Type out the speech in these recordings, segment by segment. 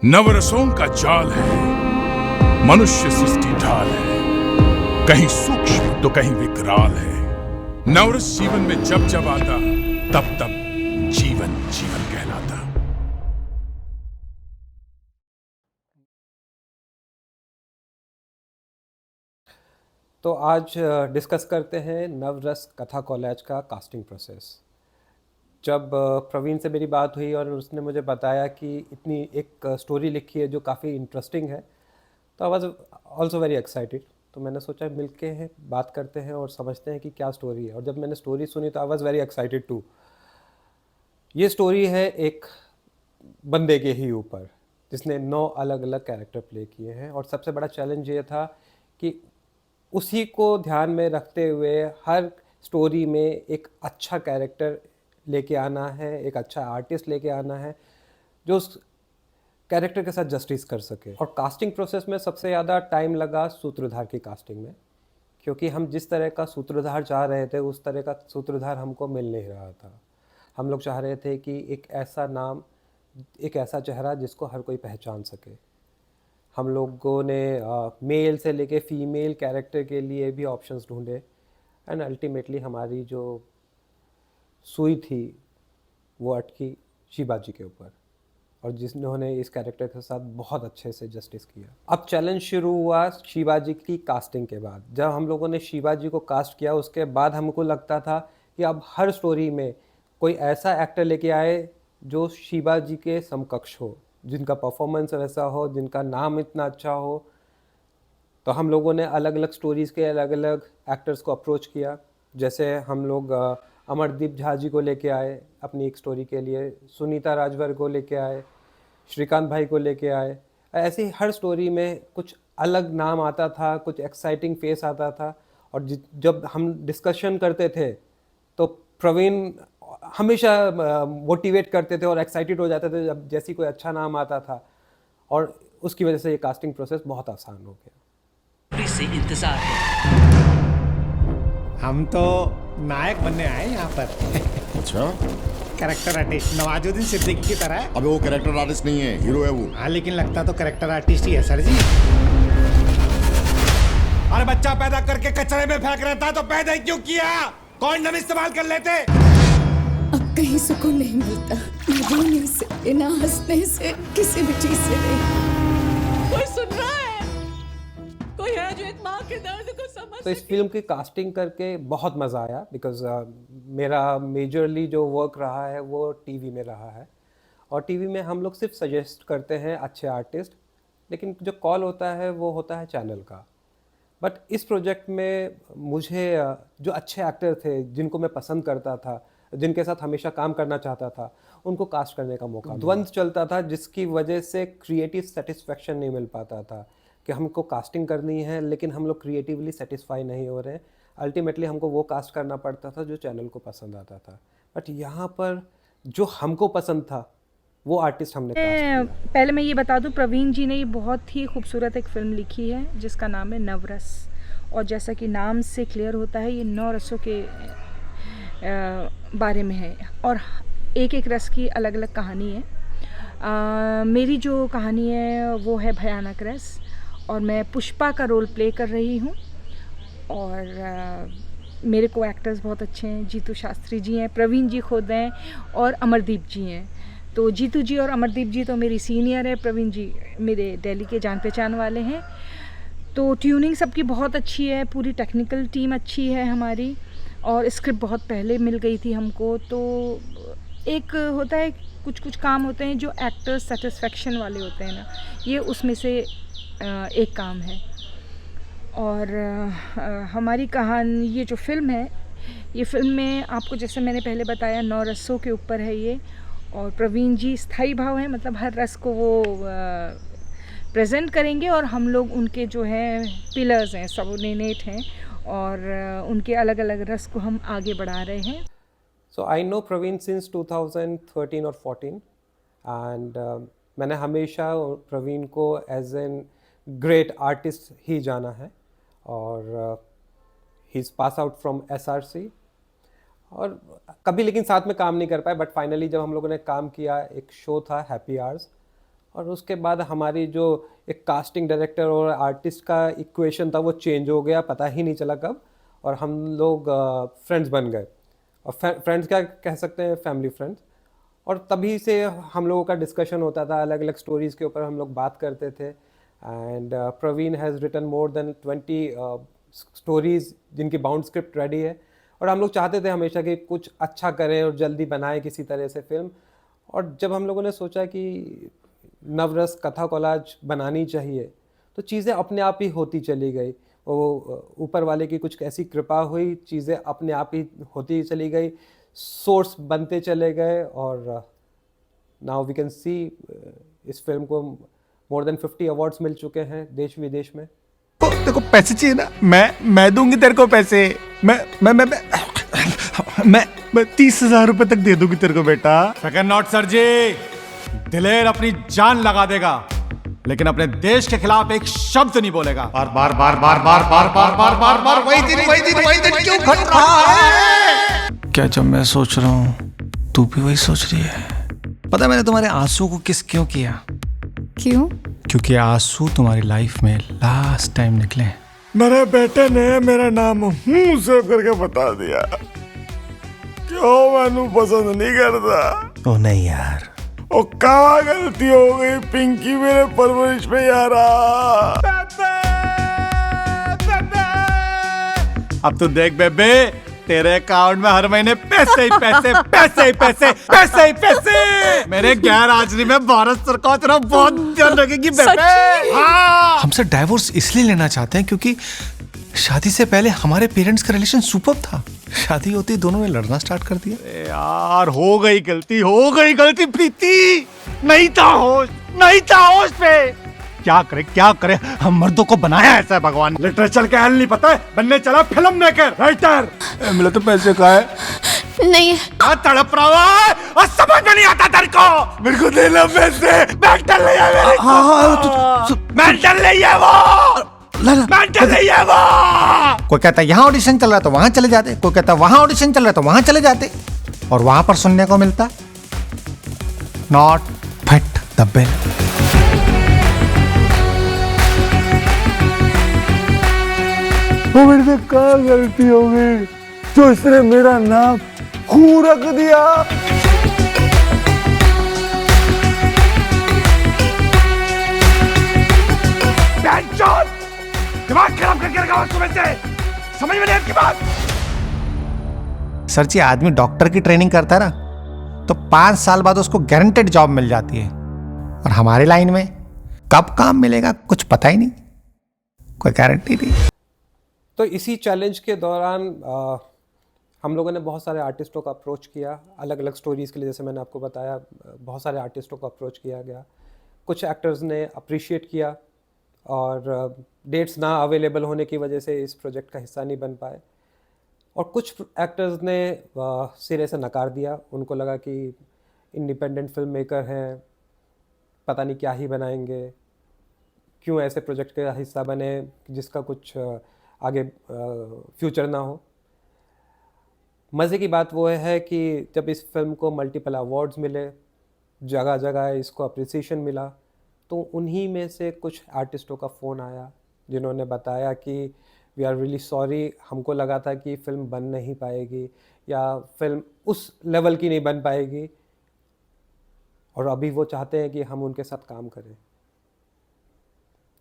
नवरसों का जाल है, मनुष्य सृष्टि ढाल है, कहीं सूक्ष्म तो कहीं विकराल है। नवरस जीवन में जब जब आता, तब तब जीवन जीवन कहलाता। तो आज डिस्कस करते हैं नवरस कथा कॉलेज का कास्टिंग प्रोसेस। जब प्रवीण से मेरी बात हुई और उसने मुझे बताया कि इतनी एक स्टोरी लिखी है जो काफ़ी इंटरेस्टिंग है, तो I was also very excited. तो मैंने सोचा मिलके हैं, बात करते हैं और समझते हैं कि क्या स्टोरी है। और जब मैंने स्टोरी सुनी तो I was very excited too. ये स्टोरी है एक बंदे के ही ऊपर जिसने 9 अलग अलग कैरेक्टर प्ले किए हैं। और सबसे बड़ा चैलेंज ये था कि उसी को ध्यान में रखते हुए हर स्टोरी में एक अच्छा कैरेक्टर लेके आना है, एक अच्छा आर्टिस्ट लेके आना है जो उस कैरेक्टर के साथ जस्टिस कर सके। और कास्टिंग प्रोसेस में सबसे ज़्यादा टाइम लगा सूत्रधार की कास्टिंग में, क्योंकि हम जिस तरह का सूत्रधार चाह रहे थे उस तरह का सूत्रधार हमको मिल नहीं रहा था। हम लोग चाह रहे थे कि एक ऐसा नाम, एक ऐसा चेहरा जिसको हर कोई पहचान सके। हम लोगों ने मेल से लेके फीमेल कैरेक्टर के लिए भी ऑप्शंस ढूंढे एंड अल्टीमेटली हमारी जो सुई थी वो अटकी शिवाजी के ऊपर, और जिन्होंने इस कैरेक्टर के साथ बहुत अच्छे से जस्टिस किया। अब चैलेंज शुरू हुआ शिवाजी की कास्टिंग के बाद। जब हम लोगों ने शिवाजी को कास्ट किया उसके बाद हमको लगता था कि अब हर स्टोरी में कोई ऐसा एक्टर लेके आए जो शिवाजी के समकक्ष हो, जिनका परफॉर्मेंस वैसा हो, जिनका नाम इतना अच्छा हो। तो हम लोगों ने अलग अलग स्टोरीज़ के अलग अलग एक्टर्स को अप्रोच किया। जैसे हम लोग अमरदीप झा जी को लेके आए अपनी एक स्टोरी के लिए, सुनीता राजभर को लेके आए, श्रीकांत भाई को लेके आए। ऐसे ही हर स्टोरी में कुछ अलग नाम आता था, कुछ एक्साइटिंग फेस आता था। और जब हम डिस्कशन करते थे तो प्रवीण हमेशा मोटिवेट करते थे और एक्साइटेड हो जाते थे जब जैसी कोई अच्छा नाम आता था। और उसकी वजह से ये कास्टिंग प्रोसेस बहुत आसान हो गया। से इंतजार है। हम तो नायक बनने आए यहाँ पर। अच्छा, कैरेक्टर आर्टिस्ट नवाजुद्दीन सिद्दीकी की तरह है। अबे वो कैरेक्टर आर्टिस्ट नहीं है, हीरो है वो। हाँ, लेकिन लगता तो कैरेक्टर आर्टिस्ट ही है सर जी। अरे बच्चा पैदा करके कचरे में फेंक रहा था तो पैदा ही क्यों किया? कॉन्डम इस्तेमाल कर लेते। अब कहीं सुकून नहीं मिलता, ना रोने से ना हंसने से, किसी भी चीज से नहीं। कोई सुन रहा है? कोई है जो एक माँ के दर्द को समझ तो इस फिल्म की कास्टिंग करके बहुत मज़ा आया, बिकॉज मेरा मेजरली जो वर्क रहा है वो टीवी में रहा है। और टीवी में हम लोग सिर्फ सजेस्ट करते हैं अच्छे आर्टिस्ट, लेकिन जो कॉल होता है वो होता है चैनल का। बट इस प्रोजेक्ट में मुझे जो अच्छे एक्टर थे, जिनको मैं पसंद करता था, जिनके साथ हमेशा काम करना चाहता था, उनको कास्ट करने का मौका। द्वंद्व चलता था जिसकी वजह से क्रिएटिव सेटिस्फेक्शन नहीं मिल पाता था कि हमको कास्टिंग करनी है लेकिन हम लोग क्रिएटिवली सेटिस्फाई नहीं हो रहे हैं। अल्टीमेटली हमको वो कास्ट करना पड़ता था जो चैनल को पसंद आता था। बट यहाँ पर जो हमको पसंद था वो आर्टिस्ट हमने कास्ट किया। पहले मैं ये बता दूं, प्रवीण जी ने ये बहुत ही खूबसूरत एक फ़िल्म लिखी है जिसका नाम है नवरस। और जैसा कि नाम से क्लियर होता है, ये 9 रसों के बारे में है और एक एक रस की अलग अलग कहानी है। मेरी जो कहानी है वो है भयानक रस, और मैं पुष्पा का रोल प्ले कर रही हूँ। और मेरे को एक्टर्स बहुत अच्छे हैं। जीतू शास्त्री जी हैं, प्रवीण जी खुद हैं और अमरदीप जी हैं। तो जीतू जी और अमरदीप जी तो मेरी सीनियर है, प्रवीण जी मेरे दिल्ली के जान पहचान वाले हैं। तो ट्यूनिंग सबकी बहुत अच्छी है, पूरी टेक्निकल टीम अच्छी है हमारी, और स्क्रिप्ट बहुत पहले मिल गई थी हमको। तो एक होता है, कुछ कुछ काम होते हैं जो एक्टर सेटिस्फेक्शन वाले होते हैं ना, ये उसमें से एक काम है। और हमारी कहानी, ये जो फिल्म है, ये फिल्म में आपको जैसे मैंने पहले बताया 9 रसों के ऊपर है ये। और प्रवीण जी स्थाई भाव है, मतलब हर रस को वो प्रेजेंट करेंगे और हम लोग उनके जो हैं पिलर्स हैं, सबोर्डिनेट हैं, और उनके अलग अलग रस को हम आगे बढ़ा रहे हैं। सो आई नो प्रवीण सिंस 2013 और 14 एंड मैंने हमेशा प्रवीण को एज एन ग्रेट आर्टिस्ट ही जाना है। और he is pass out from SRC, और कभी लेकिन साथ में काम नहीं कर पाए। बट फाइनली जब हम लोगों ने काम किया, एक शो था हैप्पी आवर्स, और उसके बाद हमारी जो एक कास्टिंग डायरेक्टर और आर्टिस्ट का इक्वेशन था वो चेंज हो गया, पता ही नहीं चला कब, और हम लोग फ्रेंड्स बन गए। और फ्रेंड्स क्या कह सकते हैं, फैमिली फ्रेंड्स। और तभी से हम लोगों का डिस्कशन होता था, अलग अलग स्टोरीज़ के ऊपर हम लोग बात करते थे। And Praveen has written more than 20 stories जिनकी बाउंड स्क्रिप्ट रेडी है। और हम लोग चाहते थे हमेशा कि कुछ अच्छा करें और जल्दी बनाए किसी तरह से फिल्म। और जब हम लोगों ने सोचा कि नवरस कथा कोलाज बनानी चाहिए, तो चीज़ें अपने आप ही होती चली गई। वो ऊपर वाले की कुछ ऐसी कृपा हुई, चीज़ें अपने आप ही होती चली गई, सोर्स बनते चले गए। और नाउ वी कैन सी इस फिल्म को मोर देन 50 अवार्ड्स मिल चुके हैं देश विदेश में। देखो पैसे चाहिए ना, मैं दूंगी तेरे को पैसे। मैं 30,000 रुपए तक दे दूंगी तेरे को बेटा। सेकंड नॉट सर जी, दिलेर अपनी जान लगा देगा लेकिन अपने देश के खिलाफ एक शब्द नहीं बोलेगा। बार बार बार बार बार बार बार बार बार बार वही दिन क्यों घट रहा है? क्या जब मैं सोच रहा हूँ तू भी वही सोच रही है? पता है मैंने तुम्हारे आंसू को किस क्यों किया? क्यों? क्योंकि आंसू तुम्हारी लाइफ में लास्ट टाइम निकले। मेरे बेटे ने मेरा नाम मुंह सेव करके बता दिया। क्यों मैनू पसंद नहीं करता? ओ नहीं यार, ओ क्या गलती हो गई पिंकी मेरे परवरिश में यारा। अब तू देख बेबे, तेरे अकाउंट में हर महीने पैसे ही पैसे पैसे ही पैसे पैसे ही पैसे। मेरे गैर हाजिरी में भारत सरकार तेरा बहुत ध्यान रखेगी बेबे। हाँ। हमसे डाइवोर्स इसलिए लेना चाहते हैं क्योंकि शादी से पहले हमारे पेरेंट्स का रिलेशन सुपर्ब था। शादी होती दोनों ने लड़ना स्टार्ट कर दिया। यार हो गई गलती प्रीति, नहीं था होश पे। क्या करे हम मर्दों को बनाया ऐसा है भगवान। लिटरेचर का हल नहीं पता है, बनने चला फिल्म मेकर राइटर। मिले तो पैसे का है नहीं। तड़प रहा है और समझ में नहीं आता तेरे को। मेरे को दे लो पैसे, मेंटल नहीं है मेरे को। मेंटल नहीं है वो, मेंटल नहीं है वो। कोई कहता है यहाँ ऑडिशन चल रहा है तो वहां चले जाते, कोई कहता है वहां ऑडिशन चल रहा है तो वहां चले जाते, और वहां पर सुनने को मिलता नॉट फिट द बिल। वो मेरे से क्या गलती हो गई जो इसने मेरा नाम खून रख दिया? दिमाग खराब करके रखा सुबह से, समझ में नहीं आपकी बात। सर जी, आदमी डॉक्टर की ट्रेनिंग करता है ना तो 5 साल बाद उसको गारंटेड जॉब मिल जाती है, और हमारी लाइन में कब काम मिलेगा कुछ पता ही नहीं, कोई गारंटी नहीं। तो इसी चैलेंज के दौरान हम लोगों ने बहुत सारे आर्टिस्टों को अप्रोच किया, अलग अलग स्टोरीज़ के लिए। जैसे मैंने आपको बताया, बहुत सारे आर्टिस्टों को अप्रोच किया गया। कुछ एक्टर्स ने अप्रिशिएट किया और डेट्स ना अवेलेबल होने की वजह से इस प्रोजेक्ट का हिस्सा नहीं बन पाए, और कुछ एक्टर्स ने सिरे से नकार दिया। उनको लगा कि इंडिपेंडेंट फिल्म मेकर हैं, पता नहीं क्या ही बनाएंगे, क्यों ऐसे प्रोजेक्ट का हिस्सा बने जिसका कुछ आगे फ्यूचर ना हो। मज़े की बात वो है कि जब इस फिल्म को मल्टीपल अवार्ड्स मिले, जगह जगह इसको अप्रिसिएशन मिला, तो उन्हीं में से कुछ आर्टिस्टों का फ़ोन आया जिन्होंने बताया कि वी आर रियली सॉरी, हमको लगा था कि फ़िल्म बन नहीं पाएगी या फिल्म उस लेवल की नहीं बन पाएगी, और अभी वो चाहते हैं कि हम उनके साथ काम करें।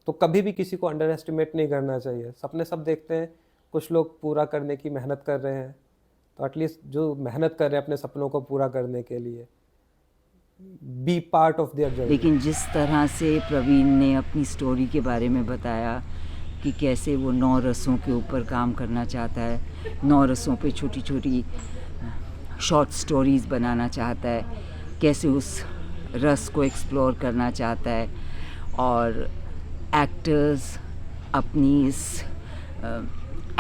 तो कभी भी किसी को अंडर एस्टिमेट नहीं करना चाहिए। सपने सब देखते हैं, कुछ लोग पूरा करने की मेहनत कर रहे हैं, तो एटलीस्ट जो मेहनत कर रहे हैं अपने सपनों को पूरा करने के लिए, be part of their journey. लेकिन जिस तरह से प्रवीण ने अपनी स्टोरी के बारे में बताया कि कैसे वो 9 रसों के ऊपर काम करना चाहता है, 9 रसों पे छोटी छोटी शॉर्ट स्टोरीज़ बनाना चाहता है, कैसे उस रस को एक्सप्लोर करना चाहता है, और एक्टर्स अपनी इस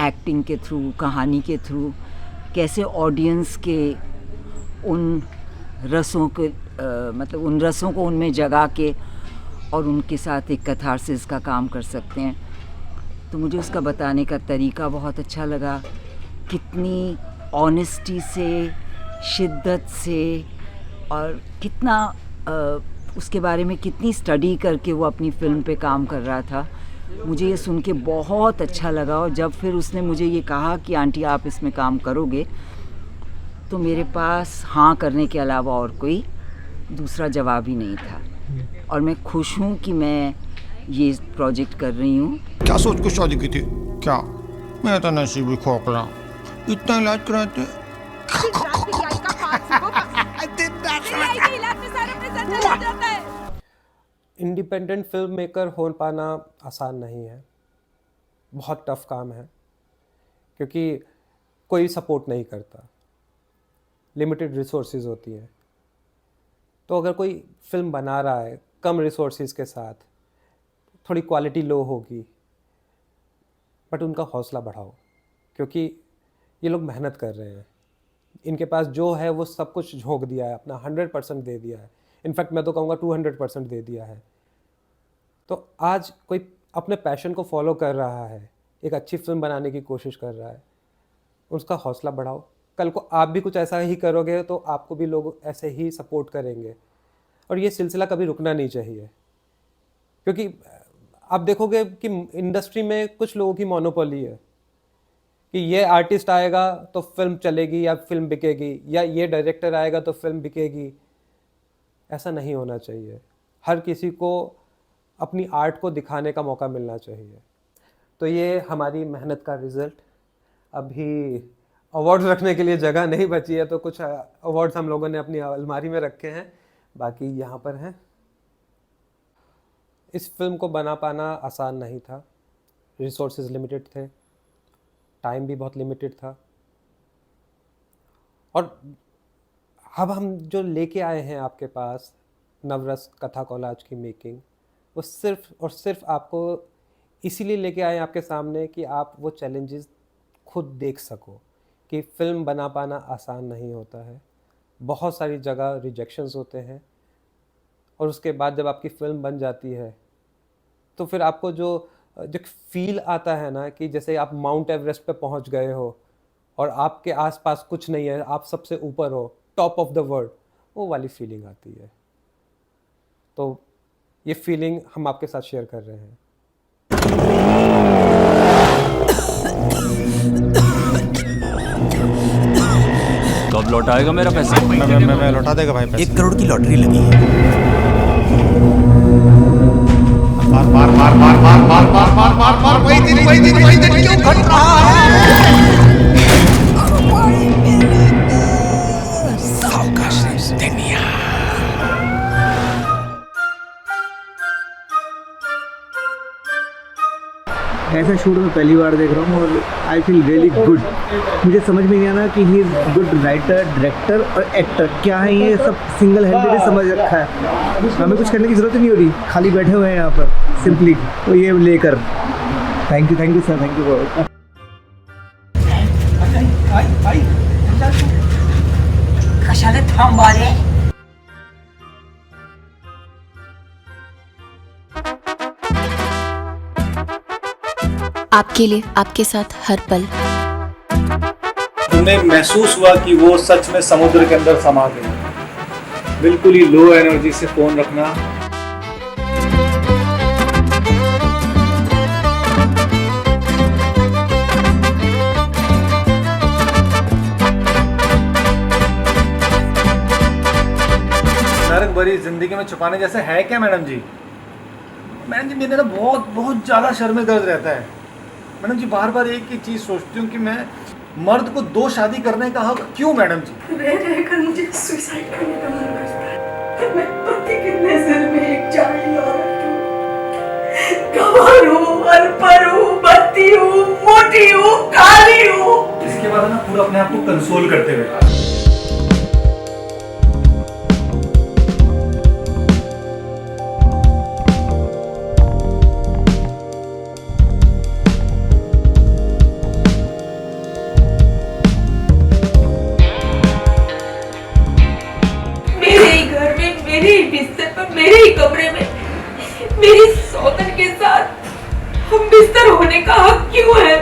एक्टिंग के थ्रू, कहानी के थ्रू कैसे ऑडियंस के उन रसों के मतलब उन रसों को उनमें जगा के और उनके साथ एक कैथारसिस का काम कर सकते हैं। तो मुझे उसका बताने का तरीका बहुत अच्छा लगा, कितनी ऑनेस्टी से, शिद्दत से, और कितना उसके बारे में कितनी स्टडी करके वो अपनी फिल्म पे काम कर रहा था। मुझे ये सुन के बहुत अच्छा लगा और जब फिर उसने मुझे ये कहा कि आंटी आप इसमें काम करोगे, तो मेरे पास हाँ करने के अलावा और कोई दूसरा जवाब ही नहीं था। और मैं खुश हूँ कि मैं ये प्रोजेक्ट कर रही हूँ। क्या सोच के शादी की थी? क्या मैं तो नसीब ही खोखला, इतना इलाज कराते। इंडिपेंडेंट फिल्म मेकर हो पाना आसान नहीं है, बहुत टफ काम है, क्योंकि कोई सपोर्ट नहीं करता, लिमिटेड रिसोर्सेज होती हैं। तो अगर कोई फिल्म बना रहा है कम रिसोर्सेज के साथ, थोड़ी क्वालिटी लो होगी, बट उनका हौसला बढ़ाओ, क्योंकि ये लोग मेहनत कर रहे हैं। इनके पास जो है वो सब कुछ झोंक दिया है, अपना 100% दे दिया है। इनफैक्ट मैं तो कहूँगा 200% दे दिया है। तो आज कोई अपने पैशन को फॉलो कर रहा है, एक अच्छी फिल्म बनाने की कोशिश कर रहा है, उसका हौसला बढ़ाओ। कल को आप भी कुछ ऐसा ही करोगे तो आपको भी लोग ऐसे ही सपोर्ट करेंगे। और ये सिलसिला कभी रुकना नहीं चाहिए, क्योंकि आप देखोगे कि इंडस्ट्री में कुछ लोगों की मोनोपोली है कि ये आर्टिस्ट आएगा तो फिल्म चलेगी या फिल्म बिकेगी, या ये डायरेक्टर आएगा तो फिल्म बिकेगी। ऐसा नहीं होना चाहिए। हर किसी को अपनी आर्ट को दिखाने का मौका मिलना चाहिए। तो ये हमारी मेहनत का रिज़ल्ट। अभी अवार्ड्स रखने के लिए जगह नहीं बची है, तो कुछ अवार्ड्स हम लोगों ने अपनी अलमारी में रखे हैं, बाकी यहाँ पर हैं। इस फिल्म को बना पाना आसान नहीं था, रिसोर्सेज लिमिटेड थे, टाइम भी बहुत लिमिटेड था। और अब हम जो लेके आए हैं आपके पास नवरस कथा कोलाज की मेकिंग, वो सिर्फ और सिर्फ आपको इसीलिए लेके आए हैं आपके सामने कि आप वो चैलेंजेस खुद देख सको कि फ़िल्म बना पाना आसान नहीं होता है। बहुत सारी जगह रिजेक्शंस होते हैं, और उसके बाद जब आपकी फ़िल्म बन जाती है तो फिर आपको जो फील आता है ना, कि जैसे आप माउंट एवरेस्ट पे पहुंच गए हो और आपके आसपास कुछ नहीं है, आप सबसे ऊपर हो, टॉप ऑफ द वर्ल्ड, वो वाली फीलिंग आती है। तो ये फीलिंग हम आपके साथ शेयर कर रहे हैं। कब लौटाएगा मेरा पैसा? मैं लौटा देगा भाई पैसा। 1 करोड़ की लॉटरी लगी है। मार वही दिन क्यों घट रहा है? सावकाश दुनिया। ऐसा शूट मैं पहली बार देख रहा हूँ और आई फील रियली गुड। मुझे समझ में नहीं आना कि he is good writer, director और एक्टर। क्या है ये सब सिंगल हैंडेड समझ रखा है, हमें कुछ करने की ज़रूरत ही नहीं हो रही, खाली बैठे हुए हैं यहाँ पर सिंपली तो ये लेकर। Thank you sir, thank you बहुत। आपके लिए, आपके साथ हर पल। तुम्हें महसूस हुआ कि वो सच में समुद्र के अंदर समा गए। बिल्कुल ही लो एनर्जी से फोन रखना। नरक भरी जिंदगी में छुपाने जैसे है क्या मैडम जी? मैडम जी मेरे ना बहुत ज़्यादा सर में दर्द रहता है। मैडम जी बार बार एक ही चीज़ सोचती हूँ कि मैं मर्द को 2 शादी करने का हक क्यों मैडम जी? रहकर मुझे सुसाइड करने का मन करता है। मैं पति की नजर में एक जाहिल औरत हूँ, गंवार हूँ, अनपढ़ हूँ, बत्ती हूँ, मोटी हूँ, काली हूँ। इसके बाद ना पूरा अपने आप को कंसोल करते हुए मेरे ही कमरे में मेरी सौतन के साथ हम बिस्तर होने का हक क्यों है?